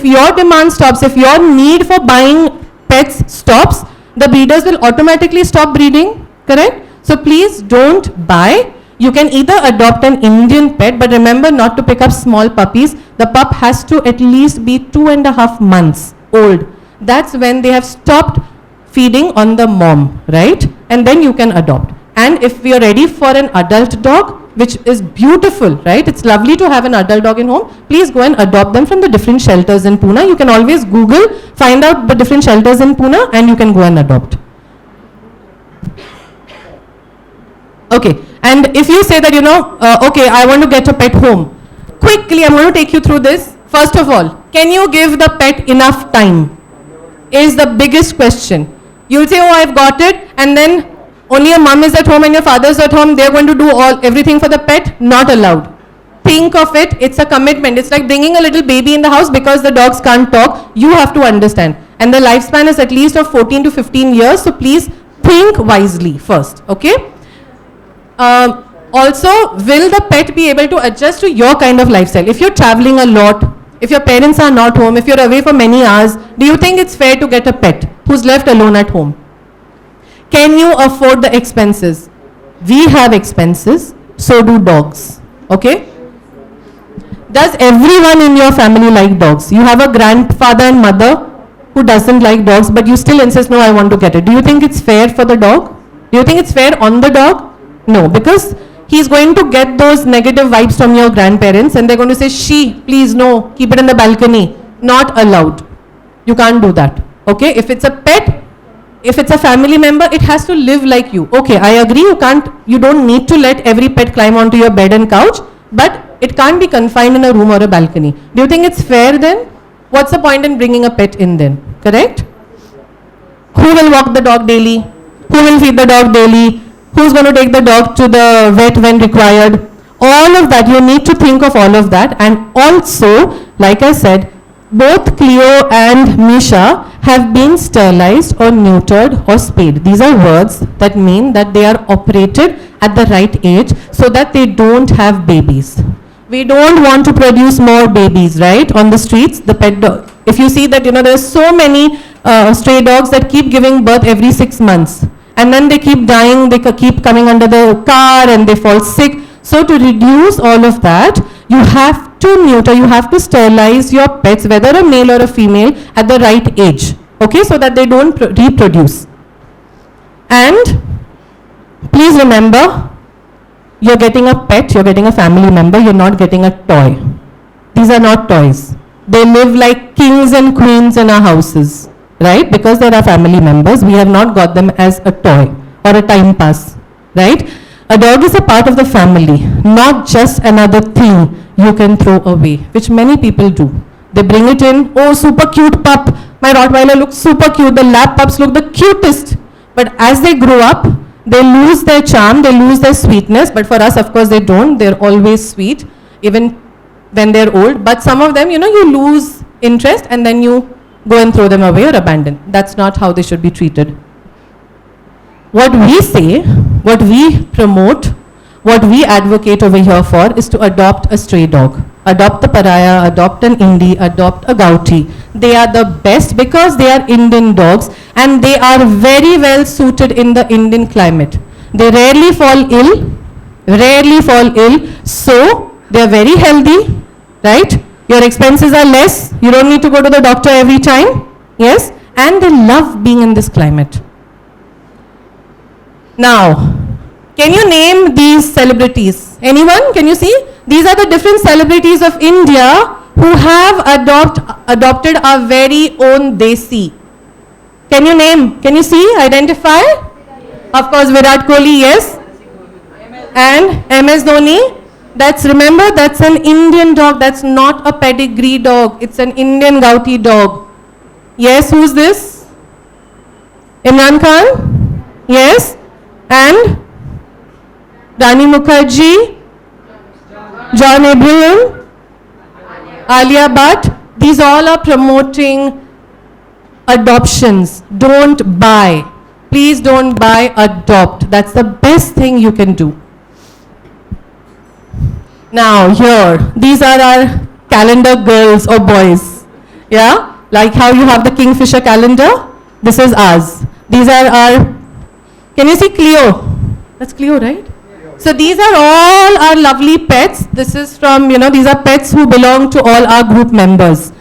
your demand stops, if your need for buying pets stops, the breeders will automatically stop breeding, correct? So please don't buy. You can either adopt an Indian pet, but remember not to pick up small puppies. The pup has to at least be 2.5 months old. That's when they have stopped feeding on the mom, right? And then you can adopt. And if we are ready for an adult dog, which is beautiful, right? It's lovely to have an adult dog in home. Please go and adopt them from the different shelters in Pune. You can always Google, find out the different shelters in Pune, and you can go and adopt. Okay, and if you say that, okay, I want to get a pet home. Quickly, I'm going to take you through this. First of all, can you give the pet enough time? Is the biggest question. You'll say, oh, I've got it, and then only your mom is at home and your father is at home, they're going to do everything for the pet. Not allowed. Think of it, it's a commitment. It's like bringing a little baby in the house because the dogs can't talk. You have to understand. And the lifespan is at least of 14 to 15 years, so please think wisely first, okay? Also, will the pet be able to adjust to your kind of lifestyle? If you're traveling a lot, if your parents are not home, if you're away for many hours, do you think it's fair to get a pet who's left alone at home? Can you afford the expenses? We have expenses, so do dogs, okay? Does everyone in your family like dogs? You have a grandfather and mother who doesn't like dogs, but you still insist, no, I want to get it. Do you think it's fair for the dog? Do you think it's fair on the dog? No, because he's going to get those negative vibes from your grandparents and they're going to say, she, please no, keep it in the balcony. Not allowed. You can't do that. Okay, if it's a pet, if it's a family member, it has to live like you. Okay, I agree, you don't need to let every pet climb onto your bed and couch, but it can't be confined in a room or a balcony. Do you think it's fair then? What's the point in bringing a pet in then? Correct? Who will walk the dog daily? Who will feed the dog daily? Who's going to take the dog to the vet when required? All of that, you need to think of all of that. And also, like I said, both Cleo and Misha have been sterilized or neutered or spayed. These are words that mean that they are operated at the right age so that they don't have babies. We don't want to produce more babies, right? On the streets, the pet dog. If you see that, there's so many stray dogs that keep giving birth every 6 months. And then they keep dying, they keep coming under the car and they fall sick. So to reduce all of that, you have to neuter, you have to sterilize your pets, whether a male or a female, at the right age. Okay, so that they don't reproduce. And please remember, you're getting a pet, you're getting a family member, you're not getting a toy. These are not toys. They live like kings and queens in our houses. Right? Because they are family members, we have not got them as a toy or a time pass, right? A dog is a part of the family, not just another thing you can throw away, which many people do. They bring it in, oh, super cute pup. My Rottweiler looks super cute. The lab pups look the cutest. But as they grow up, they lose their charm, they lose their sweetness. But for us, of course, they don't. They're always sweet, even when they're old. But some of them, you lose interest and then you go and throw them away or abandon. That's not how they should be treated. What we say, what we promote, what we advocate over here for is to adopt a stray dog. Adopt the pariah, adopt an Indie, adopt a Gauti. They are the best because they are Indian dogs and they are very well suited in the Indian climate. They rarely fall ill, so they are very healthy, right? Your expenses are less, you don't need to go to the doctor every time, yes? And they love being in this climate. Now, can you name these celebrities? Anyone? Can you see? These are the different celebrities of India who have adopted our very own Desi. Can you name? Can you see? Identify? Of course, Virat Kohli, yes. And MS Dhoni. Remember, that's an Indian dog. That's not a pedigree dog. It's an Indian Gauti dog. Yes, who's this? Imran Khan? Yes. And Rani Mukherjee? John Abraham? Alia Bhatt? These all are promoting adoptions. Don't buy. Please don't buy, adopt. That's the best thing you can do. Now here, these are our calendar girls or boys. Yeah? Like how you have the Kingfisher calendar. This is ours. These are our, can you see Cleo? That's Cleo, right? So these are all our lovely pets. This is from, these are pets who belong to all our group members.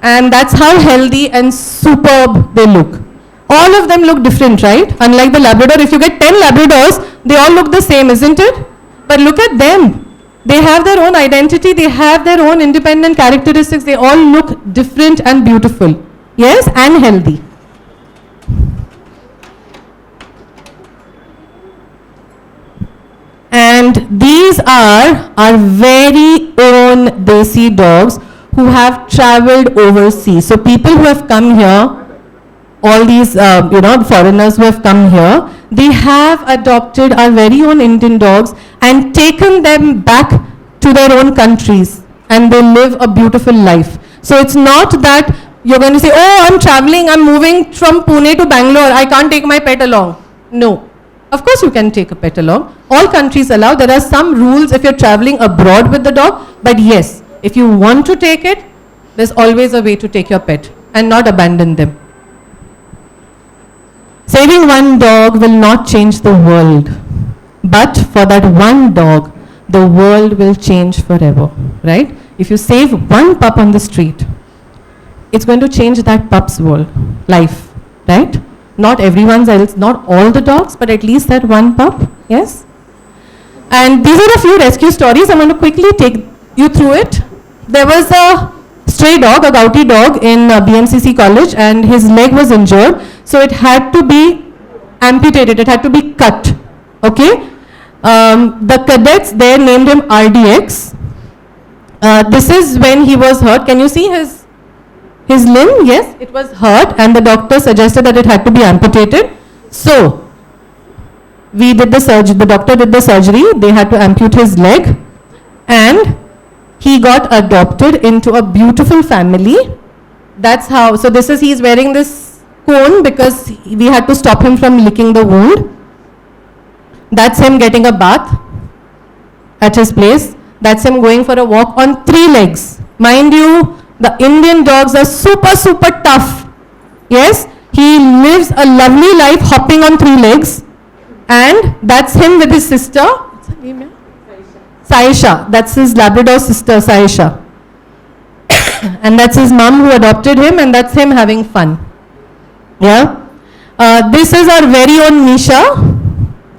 And that's how healthy and superb they look. All of them look different, right? Unlike the Labrador, if you get 10 Labradors, they all look the same, isn't it? But look at them. They have their own identity, they have their own independent characteristics, they all look different and beautiful. Yes, and healthy. And these are our very own Desi dogs who have traveled overseas. So people who have come here, all these, foreigners who have come here, they have adopted our very own Indian dogs and taken them back to their own countries, and they live a beautiful life. So it's not that you're going to say, oh, I'm traveling, I'm moving from Pune to Bangalore, I can't take my pet along. No. Of course you can take a pet along. All countries allow. There are some rules if you're traveling abroad with the dog, but yes, if you want to take it, there's always a way to take your pet and not abandon them. Saving one dog will not change the world, but for that one dog, the world will change forever, right? If you save one pup on the street, it's going to change that pup's life, right? Not everyone's else, not all the dogs, but at least that one pup, yes? And these are a few rescue stories. I'm going to quickly take you through it. There was a stray dog, a Gauti dog in BMCC college, and his leg was injured, so it had to be amputated, it had to be cut, okay? The cadets there named him RDX. This is when he was hurt. Can you see his limb? Yes, it was hurt, and the doctor suggested that it had to be amputated. So we did the surgery, the doctor did the surgery, they had to amputate his leg, and he got adopted into a beautiful family. That's how, so this is, he's wearing this cone because we had to stop him from licking the wound. That's him getting a bath at his place. That's him going for a walk on 3 legs. Mind you, the Indian dogs are super, super tough. Yes, he lives a lovely life hopping on 3 legs. And that's him with his sister. What's her name? Saisha. That's his Labrador sister, Saisha. And that's his mom who adopted him, and that's him having fun. Yeah. This is our very own Nisha.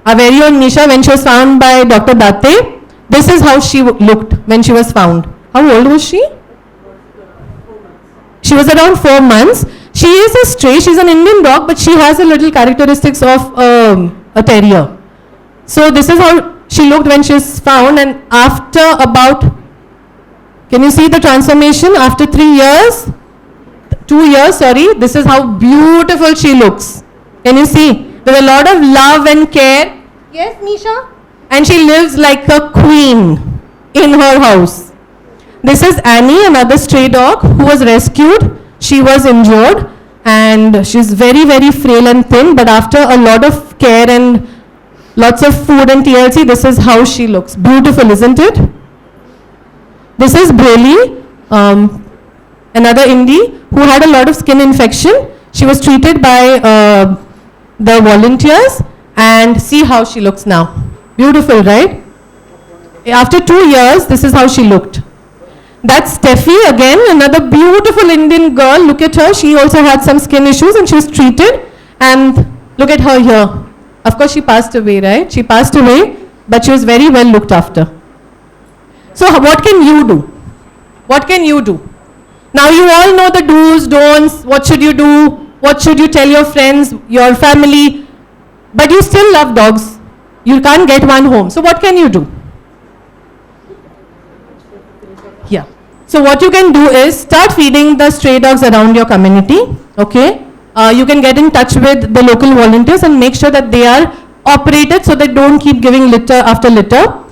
Our very own Nisha, when she was found by Dr. Date. This is how she looked when she was found. How old was she? She was around 4 months. She is a stray. She's an Indian dog, but she has a little characteristics of a terrier. So this is how she looked when she was found, and after about, can you see the transformation? After 3 years, 2 years, sorry, this is how beautiful she looks. Can you see? With a lot of love and care. Yes, Nisha? And she lives like a queen in her house. This is Annie, another stray dog who was rescued. She was injured and she's very, very frail and thin, but after a lot of care and lots of food and TLC, this is how she looks. Beautiful, isn't it? This is Braylee, another Indie who had a lot of skin infection. She was treated by the volunteers, and see how she looks now. Beautiful, right? After 2 years, this is how she looked. That's Steffi, again, another beautiful Indian girl. Look at her. She also had some skin issues and she was treated. And look at her here. Of course, she passed away, right? She passed away, but she was very well looked after. So what can you do? What can you do? Now you all know the do's, don'ts, what should you do, what should you tell your friends, your family, but you still love dogs. You can't get one home. So what can you do? Yeah. So what you can do is start feeding the stray dogs around your community, okay? You can get in touch with the local volunteers and make sure that they are operated so they don't keep giving litter after litter.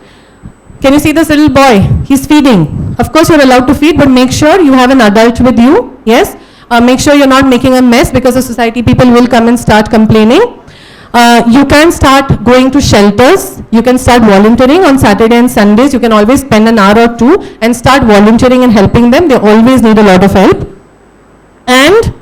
Can you see this little boy? He's feeding. Of course, you're allowed to feed, but make sure you have an adult with you. Yes? Make sure you're not making a mess because the society people will come and start complaining. You can start going to shelters. You can start volunteering on Saturday and Sundays. You can always spend an hour or two and start volunteering and helping them. They always need a lot of help. And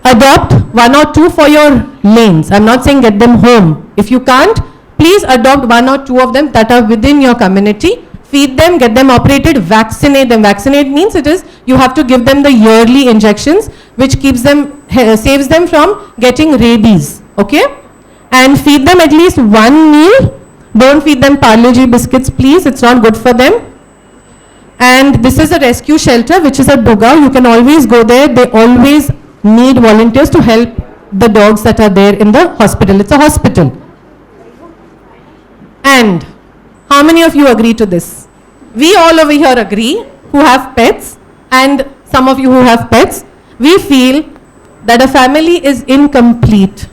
adopt one or two for your lanes. I'm not saying get them home. If you can't, please adopt one or two of them that are within your community. Feed them, get them operated, vaccinate them. Vaccinate means it is you have to give them the yearly injections which keeps them, saves them from getting rabies. Okay? And feed them at least one meal. Don't feed them Parle-G biscuits, please. It's not good for them. And this is a rescue shelter which is at Buga. You can always go there. They always need volunteers to help the dogs that are there in the hospital. It's a hospital. And how many of you agree to this? We all over here agree who have pets, and some of you who have pets, we feel that a family is incomplete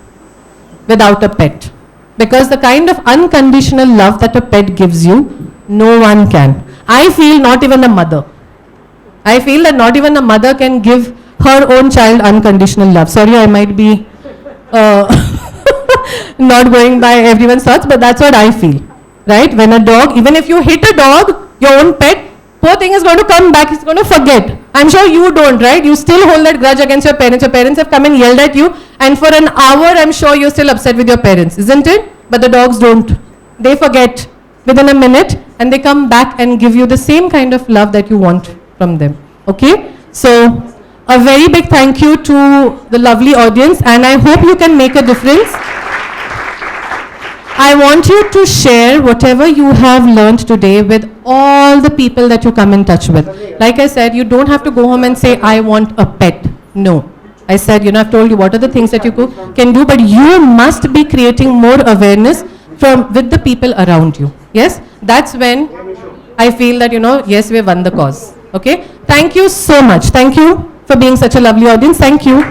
without a pet. Because the kind of unconditional love that a pet gives you, no one can. I feel not even a mother. I feel that not even a mother can give her own child unconditional love. Sorry, I might be not going by everyone's thoughts, but that's what I feel. Right? When a dog, even if you hit a dog, your own pet, poor thing is going to come back, he's going to forget. I'm sure you don't, right? You still hold that grudge against your parents. Your parents have come and yelled at you, and for an hour, I'm sure you're still upset with your parents, isn't it? But the dogs don't. They forget within a minute, and they come back and give you the same kind of love that you want from them. Okay? So, a very big thank you to the lovely audience, and I hope you can make a difference. I want you to share whatever you have learned today with all the people that you come in touch with. Like I said, you don't have to go home and say, I want a pet. No. I said, I've told you what are the things that you can do, but you must be creating more awareness with the people around you. Yes? That's when I feel that, yes, we've won the cause. Okay? Thank you so much. Thank you for being such a lovely audience. Thank you.